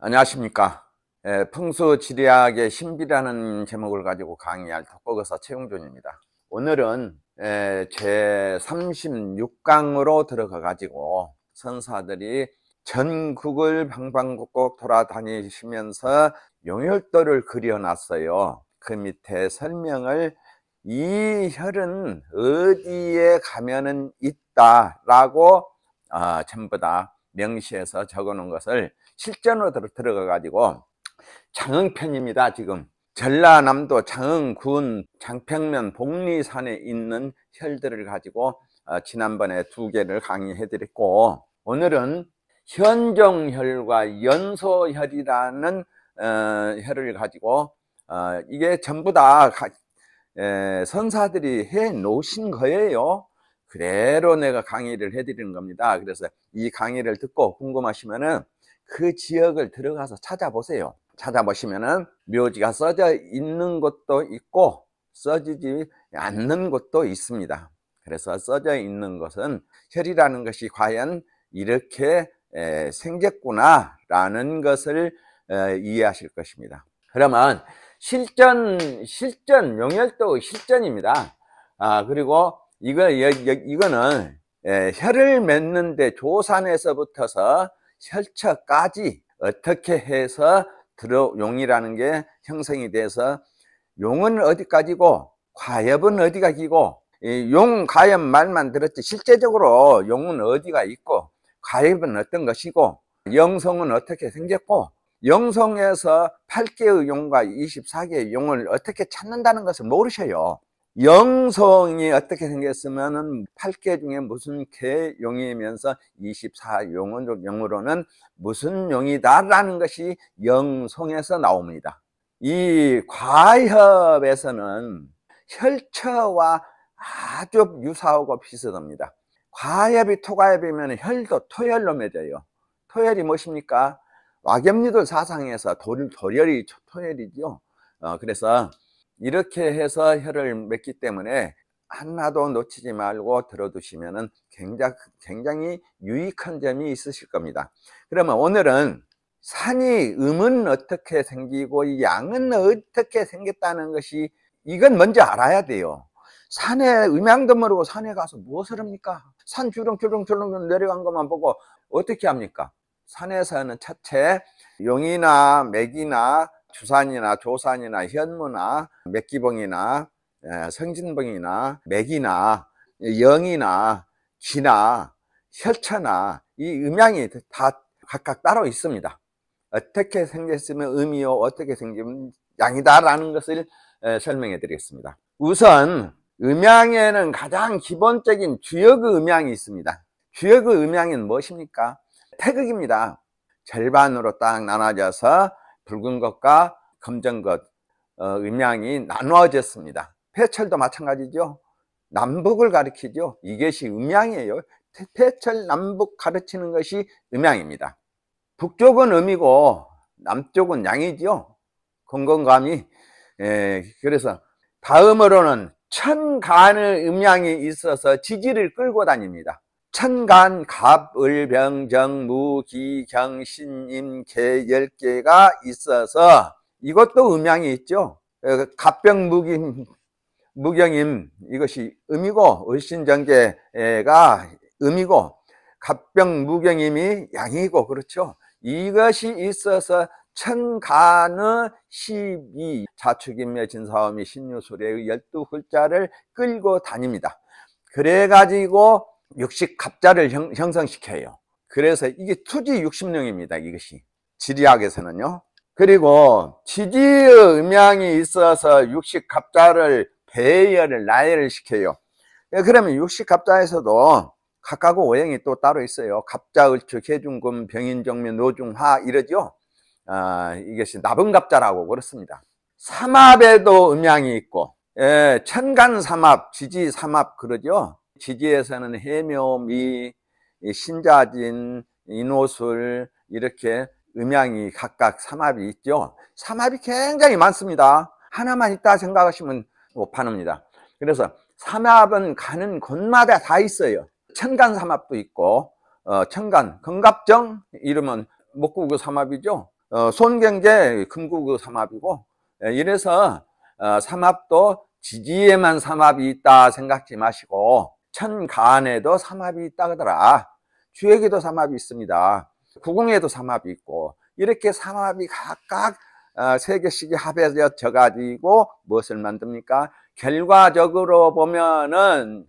안녕하십니까. 풍수지리학의 신비라는 제목을 가지고 강의할 덕곡의사 최용준입니다. 오늘은 제 36강으로 들어가 가지고 선사들이 전국을 방방곡곡 돌아다니시면서 용혈도를 그려놨어요. 그 밑에 설명을 이 혈은 어디에 가면은 있다라고 전부 다 명시해서 적어 놓은 것을 실전으로 들어가 가지고 장흥편입니다. 지금 전라남도 장흥군 장평면 복리산에 있는 혈들을 가지고 지난번에 2개를 강의해 드렸고, 오늘은 현종혈과 연소혈이라는 혈을 가지고 이게 전부 다 선사들이 해 놓으신 거예요. 그대로 내가 강의를 해 드리는 겁니다. 그래서 이 강의를 듣고 궁금하시면은 그 지역을 들어가서 찾아보세요. 찾아보시면은 묘지가 써져 있는 곳도 있고 써지지 않는 곳도 있습니다. 그래서 써져 있는 것은 혈이라는 것이 과연 이렇게 생겼구나 라는 것을 이해하실 것입니다. 그러면 실전 용혈도 실전입니다. 그리고 이거는 혈을 맺는데 조산에서부터서 혈처까지 어떻게 해서 용이라는 게 형성이 돼서, 용은 어디까지고 과엽은 어디가 기고, 용 과엽 말만 들었지 실제적으로 용은 어디가 있고 과엽은 어떤 것이고 영성은 어떻게 생겼고, 영성에서 8개의 용과 24개의 용을 어떻게 찾는다는 것을 모르셔요. 영성이 어떻게 생겼으면 8개 중에 무슨 개 용이면서 24용으로는 무슨 용이다 라는 것이 영성에서 나옵니다. 이 과엽에서는 혈처와 아주 유사하고 비슷합니다. 과엽이 토과엽이면 혈도 토혈로 맺어요. 토혈이 무엇입니까? 와ገብ류들 사상에서 도열이 토혈이죠. 그래서 이렇게 해서 혈을 맺기 때문에 하나도 놓치지 말고 들어두시면 굉장히 유익한 점이 있으실 겁니다. 그러면 오늘은 산이 음은 어떻게 생기고 양은 어떻게 생겼다는 것이, 이건 먼저 알아야 돼요. 산에 음양도 모르고 산에 가서 무엇을 합니까? 산 주렁주렁 내려간 것만 보고 어떻게 합니까? 산에서는 첫째 용이나 맥이나 주산이나 조산이나 현무나 맥기봉이나 성진봉이나 맥이나 영이나 기나 혈처나 이 음양이 다 각각 따로 있습니다. 어떻게 생겼으면 음이요, 어떻게 생기면 양이다 라는 것을 설명해 드리겠습니다. 우선 음양에는 가장 기본적인 주역의 음양이 있습니다. 주역의 음양은 무엇입니까? 태극입니다. 절반으로 딱 나눠져서 붉은 것과 검정 것 음양이 나누어졌습니다. 폐철도 마찬가지죠. 남북을 가리키죠. 이것이 음양이에요. 폐철 남북 가르치는 것이 음양입니다. 북쪽은 음이고 남쪽은 양이죠. 건건감이. 그래서 다음으로는 천간의 음양이 있어서 지지를 끌고 다닙니다. 천간, 갑, 을, 병, 정, 무, 기, 경, 신, 임, 개 10개가 있어서 이것도 음양이 있죠. 갑병, 무경임 이것이 음이고, 을신정계가 음이고, 갑병, 무경임이 양이고, 그렇죠. 이것이 있어서 천간의 12 자축인묘 진사오미 신유술의 12글자를 끌고 다닙니다. 그래가지고 육식갑자를 형성시켜요. 그래서 이게 투지 60령입니다. 이것이 지리학에서는요. 그리고 지지의 음양이 있어서 육식갑자를 배열을 나열을 시켜요. 그러면 육식갑자에서도 각각 오행이 또 따로 있어요. 갑자, 을축, 해중금, 병인정묘, 노중화 이러죠. 이것이 나분갑자라고 그렇습니다. 삼합에도 음양이 있고, 천간삼합, 지지삼합 그러죠. 지지에서는 해묘미, 신자진, 인호술 이렇게 음양이 각각 삼합이 있죠. 삼합이 굉장히 많습니다. 하나만 있다 생각하시면 못 파놉니다. 그래서 삼합은 가는 곳마다 다 있어요. 천간삼합도 있고, 천간, 건갑정 이러면 목구구 삼합이죠. 손경제 금국의 삼합이고, 이래서 삼합도 지지에만 삼합이 있다 생각지 마시고 천간에도 삼합이 있다 그러더라. 주역에도 삼합이 있습니다. 구궁에도 삼합이 있고, 이렇게 삼합이 각각 3개씩이 합해져 가지고 무엇을 만듭니까? 결과적으로 보면은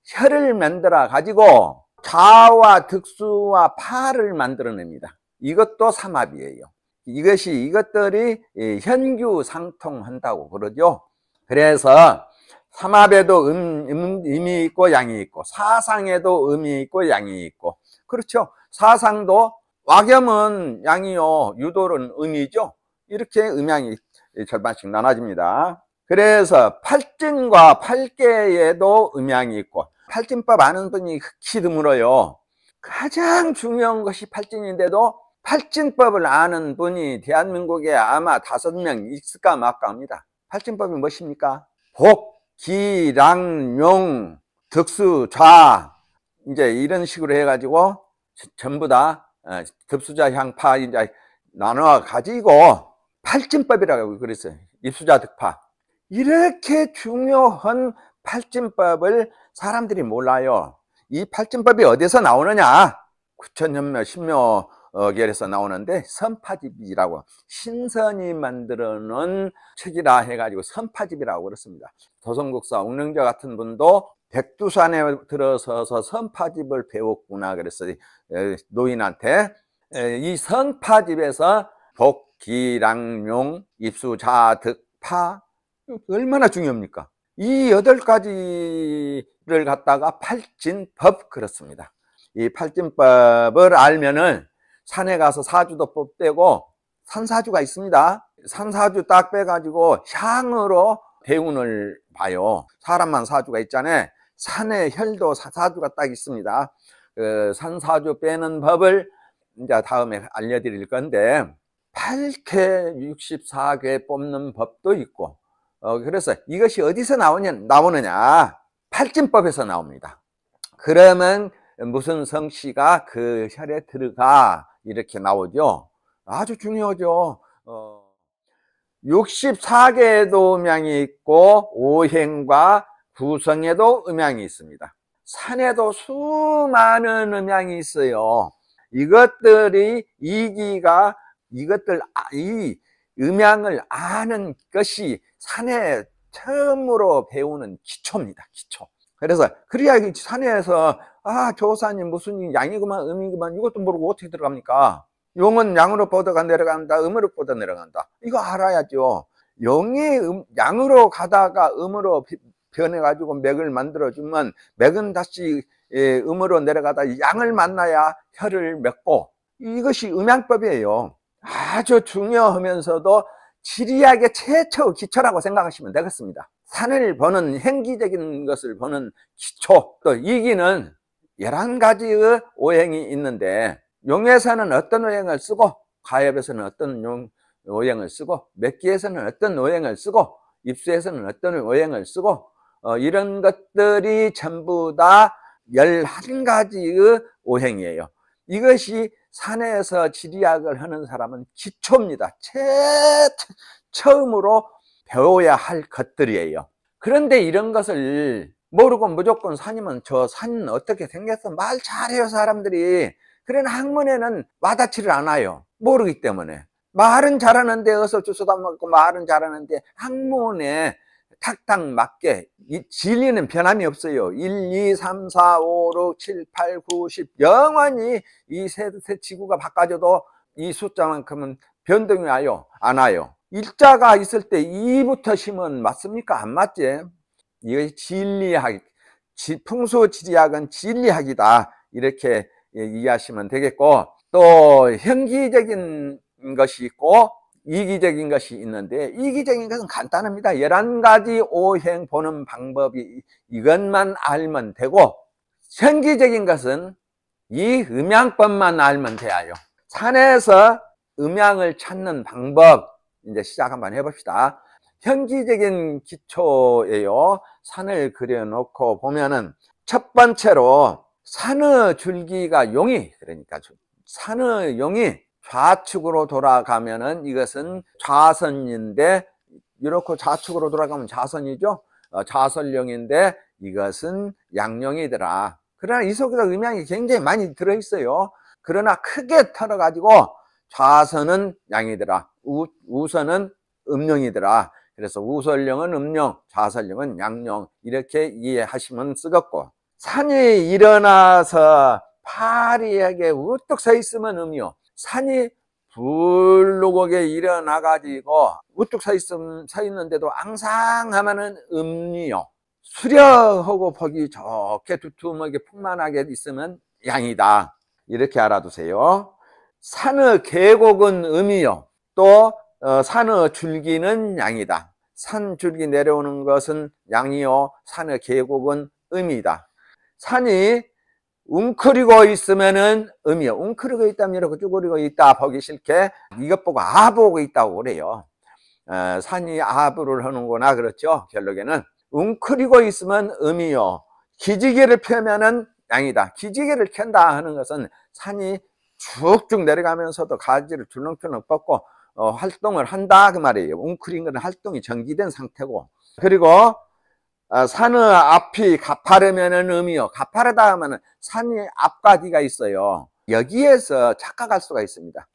혀를 만들어 가지고 좌와 득수와 파를 만들어냅니다. 이것도 삼합이에요. 이것들이 현규상통한다고 그러죠. 그래서 삼합에도 음이 있고 양이 있고, 사상에도 음이 있고 양이 있고. 그렇죠. 사상도 와겸은 양이요, 유돌은 음이죠. 이렇게 음양이 절반씩 나눠집니다. 그래서 팔진과 팔계에도 음양이 있고, 팔진법 아는 분이 극히 드물어요. 가장 중요한 것이 팔진인데도 팔진법을 아는 분이 대한민국에 아마 5명 있을까 말까 합니다. 팔진법이 무엇입니까? 복, 기, 랑, 용, 득수, 좌, 이제 이런 식으로 해가지고 전부 다 득수자, 향파 이제 나눠 가지고 팔진법이라고 그랬어요. 입수자, 득파. 이렇게 중요한 팔진법을 사람들이 몰라요. 이 팔진법이 어디서 나오느냐? 9천년묘, 신묘 결에서 나오는데, 선파집이라고, 신선이 만들어 놓은 책이라 해가지고 선파집이라고 그렇습니다. 도성국사 옥령저 같은 분도 백두산에 들어서서 선파집을 배웠구나 그랬어요. 노인한테. 이 선파집에서 복, 기, 랑, 용, 입수, 자, 득, 파, 얼마나 중요합니까? 이 8가지를 갖다가 팔진법 그렇습니다. 이 팔진법을 알면은 산에 가서 사주도 뽑되고, 산사주가 있습니다. 산사주 딱 빼가지고 향으로 대운을 봐요. 사람만 사주가 있잖아요. 산에 혈도 사주가 딱 있습니다. 그 산사주 빼는 법을 이제 다음에 알려드릴 건데, 8개 64개 뽑는 법도 있고, 그래서 이것이 어디서 나오느냐? 팔진법에서 나옵니다. 그러면 무슨 성씨가 그 혈에 들어가, 이렇게 나오죠. 아주 중요하죠. 64개에도 음양이 있고, 오행과 구성에도 음양이 있습니다. 산에도 수많은 음양이 있어요. 이것들이 이기가 이 음양을 아는 것이 산에 처음으로 배우는 기초입니다. 기초. 그래서 그래야 산에서 조산이 무슨 양이구만 음이구만 이것도 모르고 어떻게 들어갑니까? 용은 양으로 뻗어가 내려간다, 음으로 뻗어 내려간다. 이거 알아야죠. 용이 양으로 가다가 음으로 변해가지고 맥을 만들어주면, 맥은 다시 음으로 내려가다 양을 만나야 혀를 맺고, 이것이 음양법이에요. 아주 중요하면서도 지리학의 최초 기초라고 생각하시면 되겠습니다. 산을 보는 행기적인 것을 보는 기초. 또 이기는 11가지의 오행이 있는데, 용에서는 어떤 오행을 쓰고, 가엽에서는 어떤 오행을 쓰고, 맥기에서는 어떤 오행을 쓰고, 입수에서는 어떤 오행을 쓰고, 이런 것들이 전부 다 11가지의 오행이에요. 이것이 산에서 지리학을 하는 사람은 기초입니다. 처음으로 배워야 할 것들이에요. 그런데 이런 것을 모르고 무조건 산이면 저 산 어떻게 생겼어? 말 잘해요, 사람들이. 그런 학문에는 와닿지를 않아요. 모르기 때문에. 말은 잘하는데, 어서 주워다 먹고 말은 잘하는데, 학문에 탁탁 맞게 이 진리는 변함이 없어요. 1, 2, 3, 4, 5, 6, 7, 8, 9, 10 영원히 이 세 지구가 바꿔져도 이 숫자만큼은 변동이 와요? 안 와요. 일자가 있을 때 2부터 심은 맞습니까? 안 맞지? 이것이 진리학, 풍수지리학은 진리학이다, 이렇게 이해하시면 되겠고, 또 현기적인 것이 있고 이기적인 것이 있는데, 이기적인 것은 간단합니다. 11가지 오행 보는 방법이 이것만 알면 되고, 현기적인 것은 이 음양법만 알면 돼요. 산에서 음양을 찾는 방법 이제 시작 한번 해봅시다. 현기적인 기초예요. 산을 그려놓고 보면은 첫 번째로 산의 줄기가 용이, 그러니까 산의 용이 좌측으로 돌아가면은 이것은 좌선인데, 이렇게 좌측으로 돌아가면 좌선이죠. 좌선령인데 이것은 양령이더라. 그러나 이 속에서 음양이 굉장히 많이 들어있어요. 그러나 크게 털어가지고 좌선은 양이더라, 우선은 음령이더라. 그래서 우선령은 음령, 좌선령은 양령, 이렇게 이해하시면 쓰겠고, 산이 일어나서 파리하게 우뚝 서 있으면 음이요, 산이 불룩하게 일어나가지고 우뚝 서 있는데도 앙상하면은 음이요, 수려하고 보기 좋게 두툼하게 풍만하게 있으면 양이다. 이렇게 알아두세요. 산의 계곡은 음이요, 또 산의 줄기는 양이다. 산 줄기 내려오는 것은 양이요, 산의 계곡은 음이다. 산이 웅크리고 있으면은 음이요, 웅크리고 있다면 이렇게 쭈그리고 있다 보기 싫게 이것 보고 아보고 있다고 그래요. 산이 아부를 하는구나, 그렇죠. 결론에는 웅크리고 있으면 음이요, 기지개를 펴면은 양이다. 기지개를 켠다 하는 것은 산이 쭉쭉 내려가면서도 가지를 줄렁줄렁 뻗고 활동을 한다 그 말이에요. 웅크린 것은 활동이 정지된 상태고, 그리고 산의 앞이 가파르면은 음이요, 가파르다 하면은 산이 앞과 뒤가 있어요. 여기에서 착각할 수가 있습니다.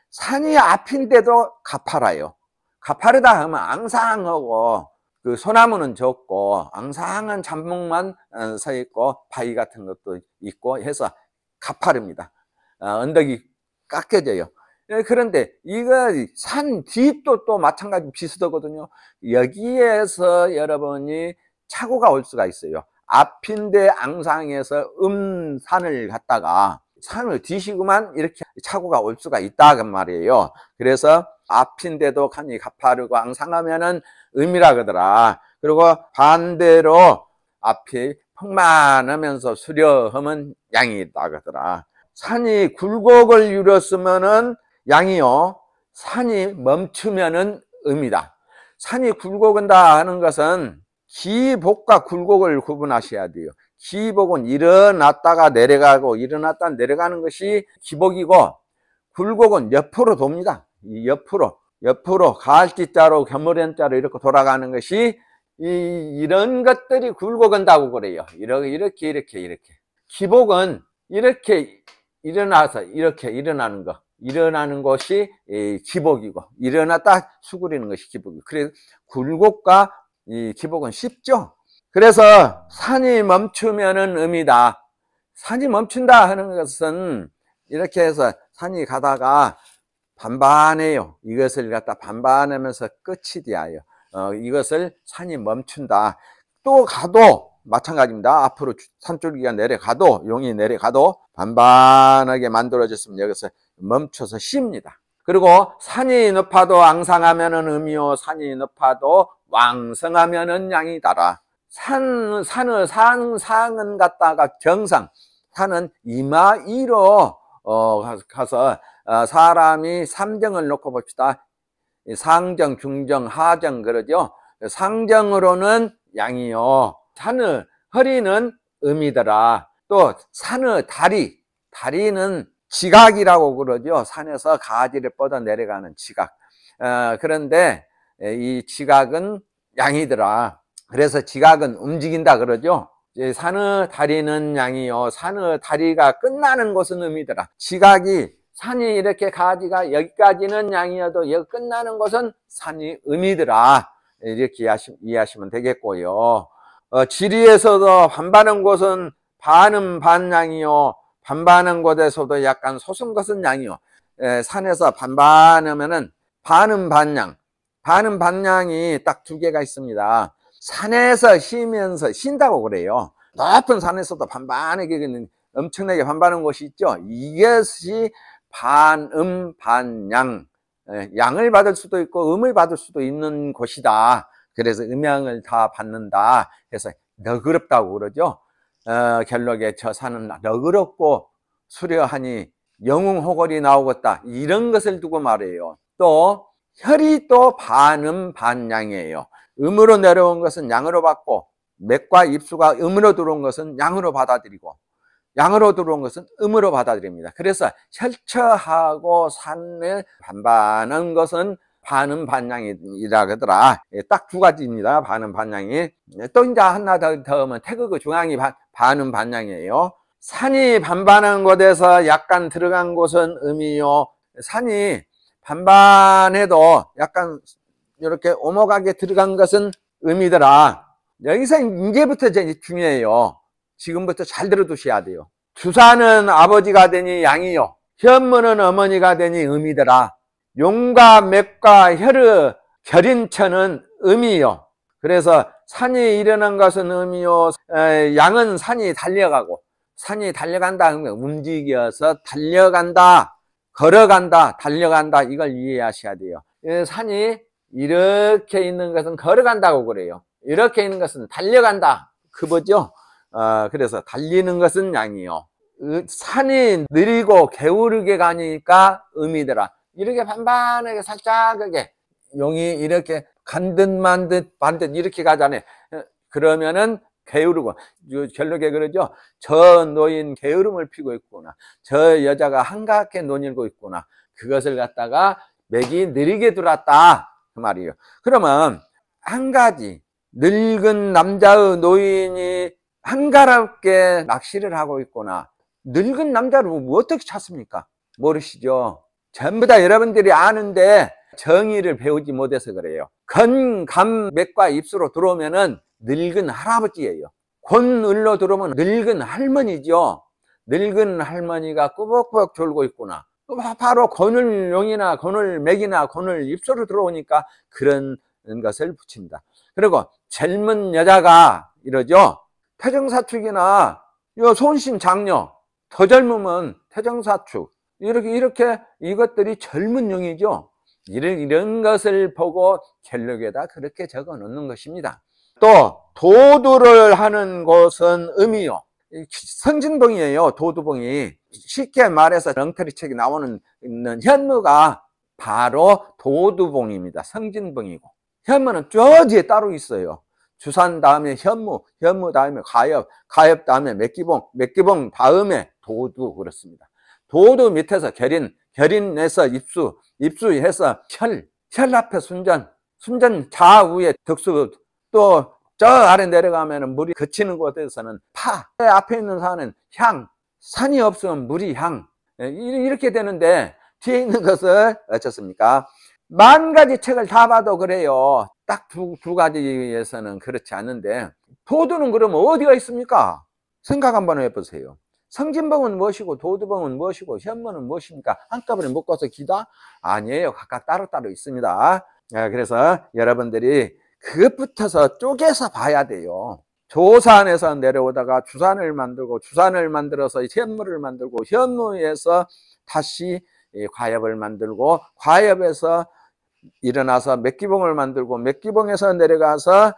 산이 앞인데도 가파라요. 가파르다 하면 앙상하고 그 소나무는 적고 앙상한 잠목만 서 있고 바위 같은 것도 있고 해서 가파릅니다. 언덕이 깎여져요. 그런데 이거 산 뒤도 또 마찬가지 비슷하거든요. 여기에서 여러분이 착오가 올 수가 있어요. 앞인데 앙상해서 산을 갔다가 산을 뒤시고만 이렇게 착오가 올 수가 있다 그 말이에요. 그래서 앞인데도 간이 가파르고 앙상하면은 음이라 그러더라. 그리고 반대로 앞이 풍만하면서 수려하면 양이다 그러더라. 산이 굴곡을 이뤘으면은 양이요, 산이 멈추면은 음이다. 산이 굴곡한다 하는 것은 기복과 굴곡을 구분하셔야 돼요. 기복은 일어났다가 내려가고 일어났다 내려가는 것이 기복이고, 굴곡은 옆으로 돕니다. 옆으로 가을지자로 견모련자로 이렇게 돌아가는 것이 이런 것들이 굴곡한다고 그래요. 이렇게 기복은 이렇게 일어나서 이렇게 일어나는 것이 기복이고, 일어났다 수그리는 것이 기복이고, 그래서 굴곡과 이 기복은 쉽죠. 그래서 산이 멈추면은 음이다. 산이 멈춘다 하는 것은 이렇게 해서 산이 가다가 반반해요. 이것을 갖다 반반하면서 끝이 되어요. 이것을 산이 멈춘다. 또 가도 마찬가지입니다. 앞으로 산줄기가 내려가도, 용이 내려가도 반반하게 만들어졌으면 여기서 멈춰서 쉽니다. 그리고 산이 높아도 앙상하면은 음이요, 산이 높아도 왕성하면은 양이다라. 산의 상은 갖다가 정상, 산은 이마이로 가서 사람이 삼정을 놓고 봅시다. 상정, 중정, 하정 그러죠. 상정으로는 양이요, 산의 허리는 음이더라. 또 산의 다리는 지각이라고 그러죠. 산에서 가지를 뻗어 내려가는 지각. 그런데 이 지각은 양이더라. 그래서 지각은 움직인다 그러죠. 산의 다리는 양이요, 산의 다리가 끝나는 곳은 음이더라. 지각이, 산이 이렇게 가지가 여기까지는 양이어도 여기 끝나는 곳은 산이 음이더라. 이렇게 이해하시면 되겠고요. 지리에서도 반반한 곳은 반은 반양이요, 반반한 곳에서도 약간 솟은 것은 양이요. 산에서 반반하면은 반은 반양, 반은 반양이 딱 두 개가 있습니다. 산에서 쉬면서 쉰다고 그래요. 높은 산에서도 반반하게 엄청나게 반반한 곳이 있죠. 이것이 반음 반양, 양을 받을 수도 있고 음을 받을 수도 있는 곳이다. 그래서 음양을 다 받는다 해서 너그럽다고 그러죠. 결론에 저 산은 너그럽고 수려하니 영웅호걸이 나오겠다, 이런 것을 두고 말해요. 또 혈이 또 반음 반양이에요. 음으로 내려온 것은 양으로 받고, 맥과 입수가 음으로 들어온 것은 양으로 받아들이고, 양으로 들어온 것은 음으로 받아들입니다. 그래서 혈처하고 산을 반반한 것은 반음 반양이라 그러더라. 딱 두 가지입니다. 반음 반양이. 또 이제 하나 더 하면 태극의 중앙이 반음 반양이에요. 산이 반반한 곳에서 약간 들어간 곳은 음이요. 산이 반반해도 약간 이렇게 오목하게 들어간 것은 음이더라. 여기서 이제부터 중요해요. 지금부터 잘 들어두셔야 돼요. 주사는 아버지가 되니 양이요, 현무는 어머니가 되니 음이더라. 용과 맥과 혈의 결인처는 음이요. 그래서 산이 일어난 것은 음이요, 양은 산이 달려가고, 산이 달려간다 하면 움직여서 달려간다, 걸어간다, 달려간다, 이걸 이해하셔야 돼요. 산이 이렇게 있는 것은 걸어간다고 그래요. 이렇게 있는 것은 달려간다, 그거죠. 그래서 달리는 것은 양이요. 산이 느리고 게으르게 가니까 음이더라. 이렇게 반반하게 살짝하게 용이 이렇게 간듯 만듯 반듯 이렇게 가잖아요. 그러면은 게으르고, 결론에 그러죠. 저 노인 게으름을 피고 있구나, 저 여자가 한가하게 논일고 있구나, 그것을 갖다가 맥이 느리게 들어왔다, 그 말이에요. 그러면 한 가지, 늙은 남자의 노인이 한가롭게 낚시를 하고 있구나, 늙은 남자를 어떻게 찾습니까? 모르시죠? 전부 다 여러분들이 아는데 정의를 배우지 못해서 그래요. 건, 감, 맥과 입수로 들어오면은 늙은 할아버지예요. 곤을로 들어오면 늙은 할머니죠. 늙은 할머니가 꾸벅꾸벅 졸고 있구나. 바로 곤을용이나 곤을맥이나 곤을입수로 들어오니까 그런 것을 붙입니다. 그리고 젊은 여자가 이러죠. 태정사축이나 손신 장녀, 더 젊으면 태정사축, 이렇게 이것들이 젊은 용이죠. 이런 것을 보고 갤록에다 그렇게 적어 놓는 것입니다. 또 도두를 하는 곳은 음이요. 성진봉이에요. 도두봉이. 쉽게 말해서 엉터리 책에 나오는 현무가 바로 도두봉입니다. 성진봉이고, 현무는 저 뒤에 따로 있어요. 주산 다음에 현무, 현무 다음에 가엽, 가엽 다음에 맥기봉, 맥기봉 다음에 도두, 그렇습니다. 도두 밑에서 결인, 결인에서 입수, 입수해서 혈 앞에 순전, 순전 좌우에 득수, 또 저 아래 내려가면 물이 그치는 곳에서는 파, 앞에 있는 산은 향, 산이 없으면 물이 향, 이렇게 되는데 뒤에 있는 것을 어쩌습니까? 만 가지 책을 다 봐도 그래요. 딱 두 가지에서는 그렇지 않은데, 도두는 그러면 어디가 있습니까? 생각 한번 해보세요. 성진봉은 무엇이고 도두봉은 무엇이고 현무는 무엇입니까? 한꺼번에 묶어서 기다? 아니에요. 각각 따로따로 있습니다. 그래서 여러분들이 그것부터서 쪼개서 봐야 돼요. 조산에서 내려오다가 주산을 만들고, 주산을 만들어서 현무를 만들고, 현무에서 다시 과엽을 만들고, 과엽에서 일어나서 맥기봉을 만들고, 맥기봉에서 내려가서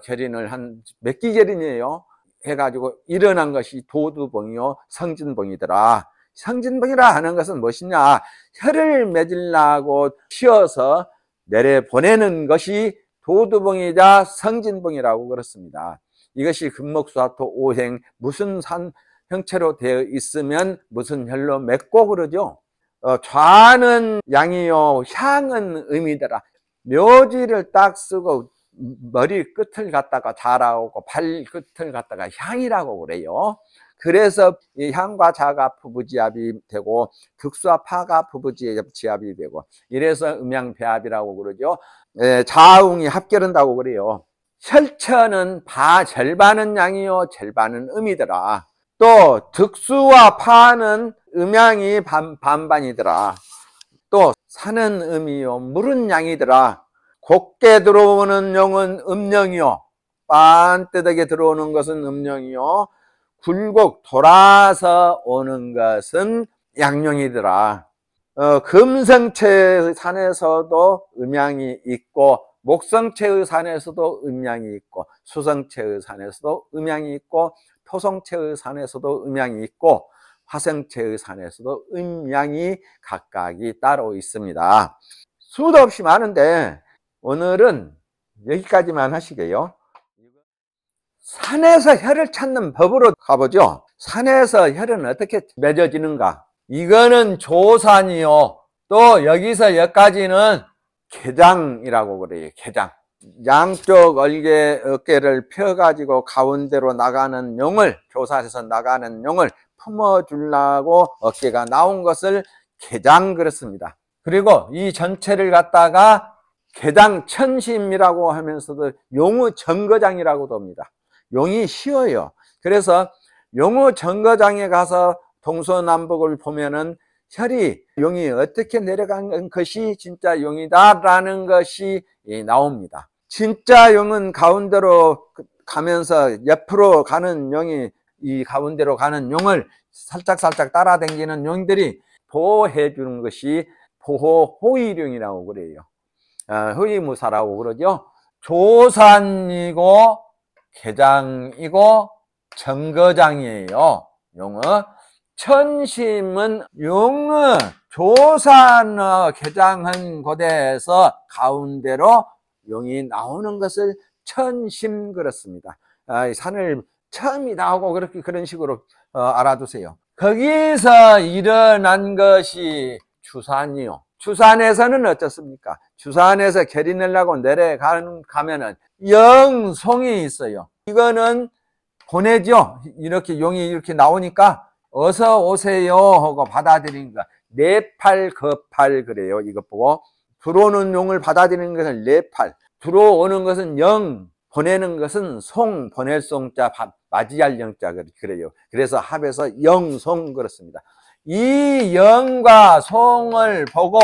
결인을 한 맥기결인이에요. 해가지고 일어난 것이 도두봉이요 성진봉이더라. 성진봉이라 하는 것은 무엇이냐? 혈을 맺으려고 튀어서 내려보내는 것이 도두봉이자 성진봉이라고 그렇습니다. 이것이 금목수화토 오행, 무슨 산 형체로 되어 있으면 무슨 혈로 맺고 그러죠. 좌는 양이요, 향은 음이더라. 묘지를 딱 쓰고 머리 끝을 갖다가 자라고 발 끝을 갖다가 향이라고 그래요. 그래서 이 향과 자가 부부지합이 되고 득수와 파가 부부지합이 되고, 이래서 음양배합이라고 그러죠. 자웅이 합결한다고 그래요. 혈처는 절반은 양이요 절반은 음이더라. 또 득수와 파는 음양이 반반이더라. 또 산은 음이요 물은 양이더라. 곱게 들어오는 용은 음령이요, 반듯하게 들어오는 것은 음령이요, 굴곡 돌아서 오는 것은 양령이더라. 금성체의 산에서도 음양이 있고, 목성체의 산에서도 음양이 있고, 수성체의 산에서도 음양이 있고, 토성체의 산에서도 음양이 있고, 화성체의 산에서도 음양이 각각이 따로 있습니다. 수도 없이 많은데 오늘은 여기까지만 하시게요. 산에서 혈을 찾는 법으로 가보죠. 산에서 혈은 어떻게 맺어지는가? 이거는 조산이요. 또 여기서 여기까지는 개장이라고 그래요. 개장. 양쪽 어깨를 펴가지고 가운데로 나가는 용을, 조산에서 나가는 용을 품어주려고 어깨가 나온 것을 개장 그렇습니다. 그리고 이 전체를 갖다가 개장천심이라고 하면서도 용의 정거장이라고도 합니다. 용이 쉬워요. 그래서 용의 정거장에 가서 동서남북을 보면은 혈이 용이 어떻게 내려간 것이 진짜 용이다라는 것이 나옵니다. 진짜 용은 가운데로 가면서 옆으로 가는 용이, 이 가운데로 가는 용을 살짝살짝 따라다니는 용들이 보호해 주는 것이 보호호의룡이라고 그래요. 호의무사라고 그러죠. 조산이고 개장이고 정거장이에요. 용은. 천심은 용은 조산의 개장한 곳에서 가운데로 용이 나오는 것을 천심 그렇습니다. 산을 처음이다 하고 그런 식으로 알아두세요. 거기서 일어난 것이 주산이요. 주산에서는 어떻습니까? 주산에서 결이 내려고 내려가면은 영송이 있어요. 이거는 보내죠. 이렇게 용이 이렇게 나오니까 어서 오세요 하고 받아들이는 거. 내팔 거팔 그래요. 이것 보고 들어오는 용을 받아들이는 것은 내팔, 들어오는 것은 영, 보내는 것은 송, 보낼 송자 맞이할 영자 그래요. 그래서 합해서 영송 그렇습니다. 이 영과 송을 보고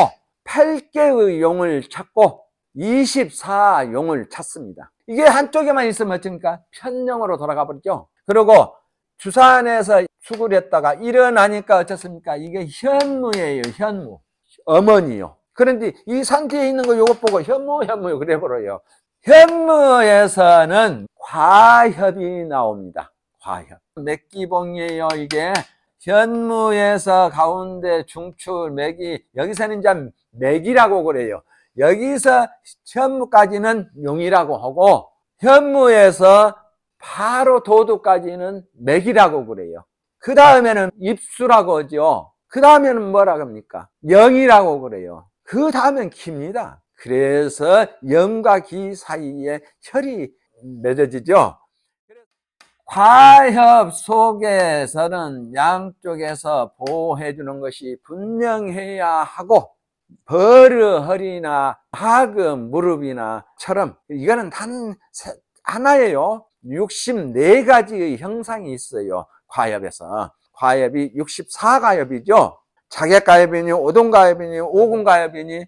8개의 용을 찾고 24용을 찾습니다. 이게 한쪽에만 있으면 어쩌니까 편령으로 돌아가 버리죠. 그리고 주산에서 수굴했다가 일어나니까 어떻습니까? 이게 현무예요. 현무. 어머니요. 그런데 이 상태에 있는 거 요것 보고 현무 그래 버려요. 현무에서는 과협이 나옵니다. 과협. 맥기봉이에요. 이게 현무에서 가운데 중출 맥이, 여기서는 이제 맥이라고 그래요. 여기서 현무까지는 용이라고 하고 현무에서 바로 도두까지는 맥이라고 그래요. 그 다음에는 입수라고 하죠. 그 다음에는 뭐라고 합니까? 영이라고 그래요. 그 다음엔 기입니다. 그래서 영과 기 사이에 혈이 맺어지죠. 과협 속에서는 양쪽에서 보호해 주는 것이 분명해야 하고, 버르허리나 하금 무릎이나처럼 이거는 단 하나예요. 64가지의 형상이 있어요. 과협에서. 과협이 64가협이죠. 자객가협이니 오동가협이니 오공가협이니,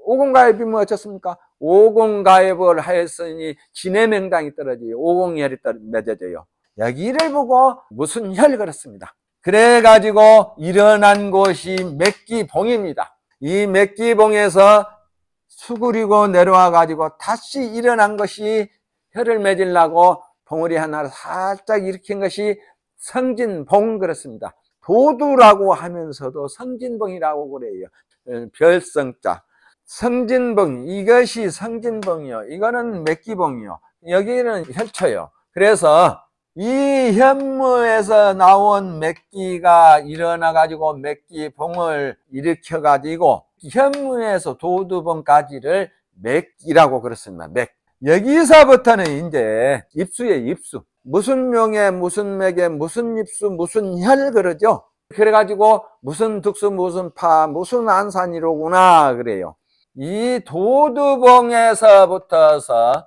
오공가협이면 어떻습니까? 오공가협을 하였으니 진해명당이 떨어져요. 오공혈이 맺어져요. 여기를 보고 무슨 혈 그렇습니다. 그래가지고 일어난 곳이 맥기봉입니다. 이 맥기봉에서 수그리고 내려와 가지고 다시 일어난 것이 혈을 맺으려고 봉우리 하나를 살짝 일으킨 것이 성진봉 그렇습니다. 도두라고 하면서도 성진봉이라고 그래요. 별성자. 성진봉, 이것이 성진봉이요. 이거는 맥기봉이요. 여기는 혈초요. 그래서 이 현무에서 나온 맥기가 일어나 가지고 맥기봉을 일으켜 가지고 현무에서 도두봉까지를 맥이라고 그렇습니다. 맥. 여기서부터는 이제 입수에 입수. 무슨 명에 무슨 맥에 무슨 입수 무슨 혈 그러죠. 그래가지고 무슨 득수 무슨 파 무슨 안산이로구나 그래요. 이 도두봉에서부터서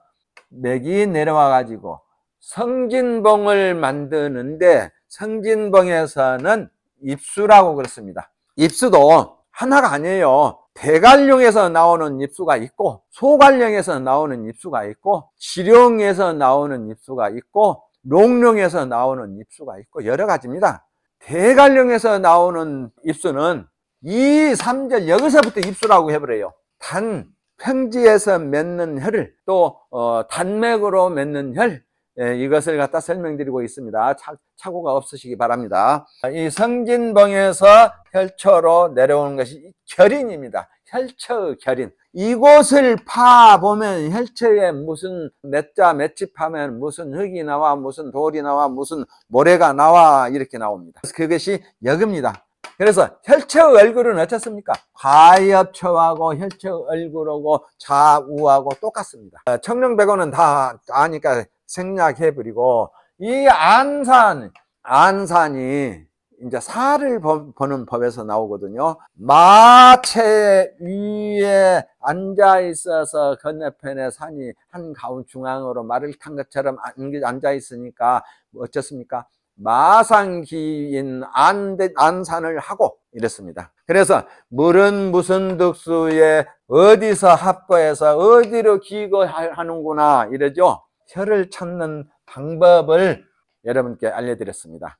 맥이 내려와 가지고 성진봉을 만드는데, 성진봉에서는 입수라고 그렇습니다. 입수도 하나가 아니에요. 대관령에서 나오는 입수가 있고, 소관령에서 나오는 입수가 있고, 지령에서 나오는 입수가 있고, 롱령에서 나오는 입수가 있고, 여러 가지입니다. 대관령에서 나오는 입수는 2, 3절 여기서부터 입수라고 해버려요. 단, 평지에서 맺는 혈을 또 단맥으로 맺는 혈, 이것을 갖다 설명드리고 있습니다. 착오가 없으시기 바랍니다. 이 성진봉에서 혈초로 내려오는 것이 결인입니다. 혈초의 결인. 이곳을 파보면 혈처에 무슨 맷자 맷집하면 무슨 흙이 나와 무슨 돌이 나와 무슨 모래가 나와 이렇게 나옵니다. 그것이 역입니다. 그래서 혈처의 얼굴은 어떻습니까? 과엽처하고 혈처의 얼굴하고 좌우하고 똑같습니다. 청룡백호는 다 아니까 생략해버리고 이 안산이 이제 살을 보는 법에서 나오거든요. 마체 위에 앉아 있어서 건너편에 산이 한가운 중앙으로 말을 탄 것처럼 앉아 있으니까 어쩌습니까? 마상기인 안산을 하고 이랬습니다. 그래서 물은 무슨 득수에 어디서 합거해서 어디로 기거하는구나 이러죠. 혈을 찾는 방법을 여러분께 알려드렸습니다.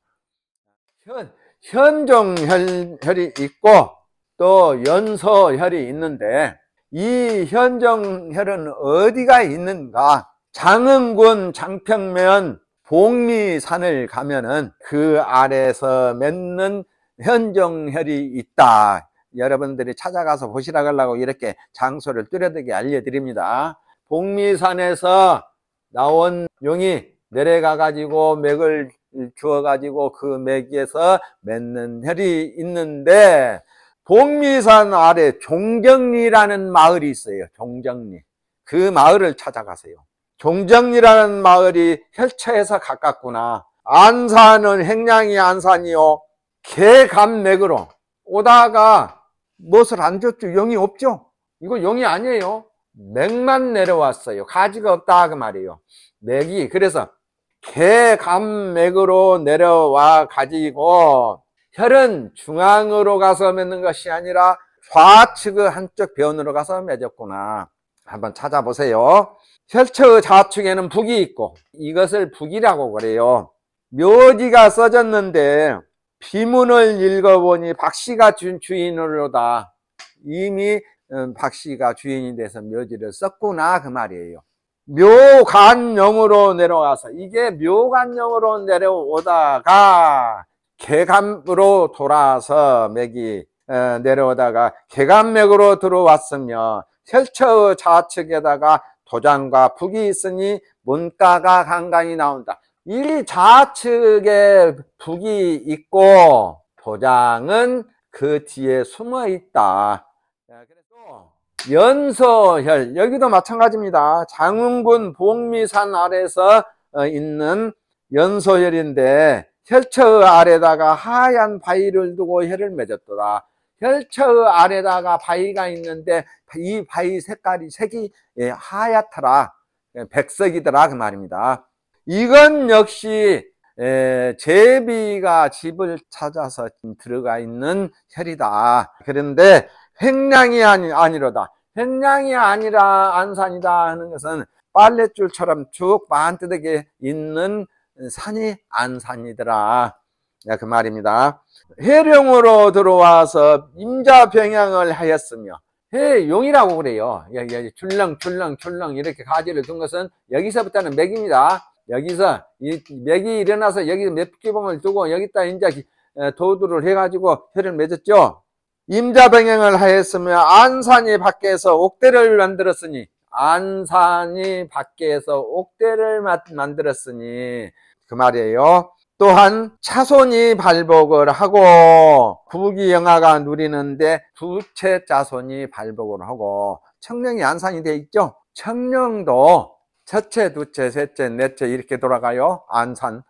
현종혈이 있고 또 연소혈이 있는데 이 현종혈은 어디가 있는가? 장흥군 장평면 복리산을 가면은 그 아래에서 맺는 현종혈이 있다. 여러분들이 찾아가서 보시라 하려고 이렇게 장소를 뚜렷하게 알려드립니다. 복리산에서 나온 용이 내려가 가지고 맥을 주어 가지고 그 맥에서 맺는 혈이 있는데 복리산 아래 종정리라는 마을이 있어요. 종정리. 그 마을을 찾아가세요. 종정리라는 마을이 혈처에서 가깝구나. 안산은 행량이 안산이요. 개감맥으로 오다가 무엇을 안 줬죠? 용이 없죠? 이거 용이 아니에요. 맥만 내려왔어요. 가지가 없다 그 말이에요. 맥이. 그래서 개감맥으로 내려와 가지고 혈은 중앙으로 가서 맺는 것이 아니라 좌측의 한쪽 변으로 가서 맺었구나. 한번 찾아보세요. 혈처의 좌측에는 북이 있고 이것을 북이라고 그래요. 묘지가 써졌는데 비문을 읽어보니 박씨가 주인으로다. 이미 박씨가 주인이 돼서 묘지를 썼구나 그 말이에요. 묘간영으로 내려와서 이게 묘간영으로 내려오다가 개감으로 돌아서 맥이 내려오다가 개감맥으로 들어왔으며 혈처의 좌측에다가 도장과 북이 있으니 문가가 간간히 나온다. 이 좌측에 북이 있고 도장은 그 뒤에 숨어 있다. 그래서 연소혈 여기도 마찬가지입니다. 장흥군 복리산 아래서 있는 연소혈인데 혈처 아래다가 하얀 바위를 두고 혈을 맺었더라. 혈처 아래다가 바위가 있는데 이 바위 색이 하얗더라. 백석이더라 그 말입니다. 이건 역시 제비가 집을 찾아서 들어가 있는 혈이다. 그런데 횡량이 아니로다. 횡량이 아니라 안산이다 하는 것은 빨랫줄처럼 쭉 반듯하게 있는 산이 안산이더라. 그 말입니다. 해령으로 들어와서 임자병양을 하였으며 해용이라고 그래요. 출렁 이렇게 가지를 둔 것은 여기서부터는 맥입니다. 여기서 이 맥이 일어나서 여기서 맥기봉을 두고 여기다 이제 도두를 해가지고 혈을 맺었죠. 임자병양을 하였으며 안산이 밖에서 옥대를 만들었으니 안산이 밖에서 옥대를 만들었으니 그 말이에요. 또한 차손이 발복을 하고 부귀영화가 누리는데 두채 자손이 발복을 하고 청령이 안산이 돼 있죠. 청령도 첫째, 두째, 셋째, 넷째 이렇게 돌아가요. 안산.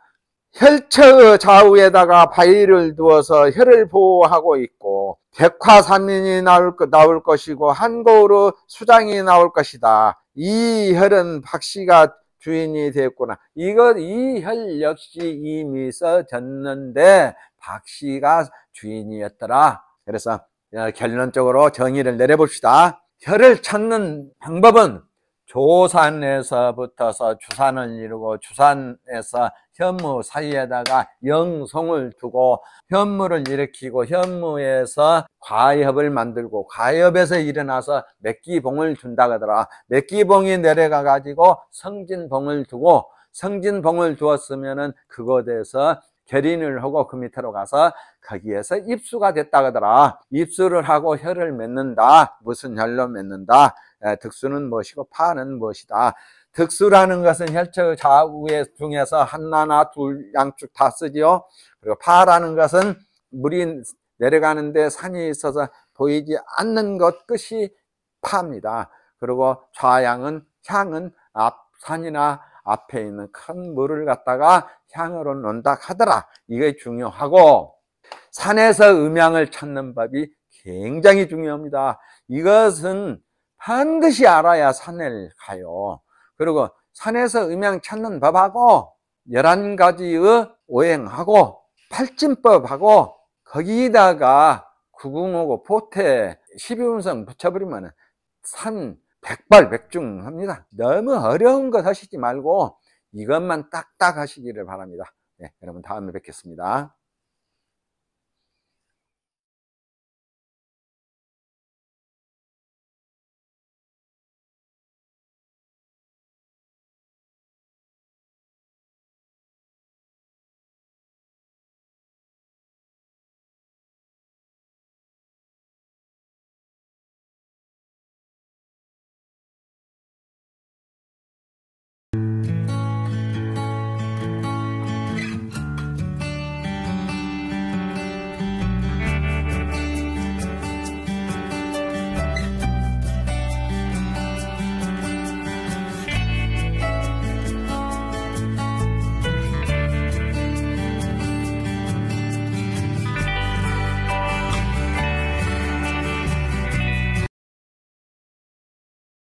혈처의 좌우에다가 바위를 두어서 혈을 보호하고 있고 백화삼인이 나올 것이고 한고으로 수장이 나올 것이다. 이 혈은 박씨가 주인이 되었구나. 이 혈 역시 이미 써졌는데 박씨가 주인이었더라. 그래서 결론적으로 정의를 내려봅시다. 혈을 찾는 방법은 조산에서부터서 주산을 이루고 주산에서 현무 사이에다가 영송을 두고 현무를 일으키고 현무에서 과엽을 만들고 과엽에서 일어나서 맥기봉을 준다 하더라. 맥기봉이 내려가 가지고 성진봉을 두고 성진봉을 두었으면은 그곳에서 결인을 하고 그 밑으로 가서 거기에서 입수가 됐다 하더라. 입수를 하고 혀를 맺는다. 무슨 혈로 맺는다. 득수는 무엇이고 파는 무엇이다. 득수라는 것은 혈처 좌우에 중에서 하나, 둘, 양쪽 다 쓰지요. 그리고 파라는 것은 물이 내려가는데 산이 있어서 보이지 않는 것 끝이 파입니다. 그리고 좌양은 향은 산이나 앞에 있는 큰 물을 갖다가 향으로 논다 하더라. 이게 중요하고, 산에서 음양을 찾는 법이 굉장히 중요합니다. 이것은 반드시 알아야 산을 가요. 그리고 산에서 음양 찾는 법하고 11가지의 오행하고 팔진법하고 거기다가 구궁하고 포태 12운성 붙여버리면 산 백발백중합니다. 너무 어려운 것 하시지 말고 이것만 딱딱 하시기를 바랍니다. 네, 여러분 다음에 뵙겠습니다.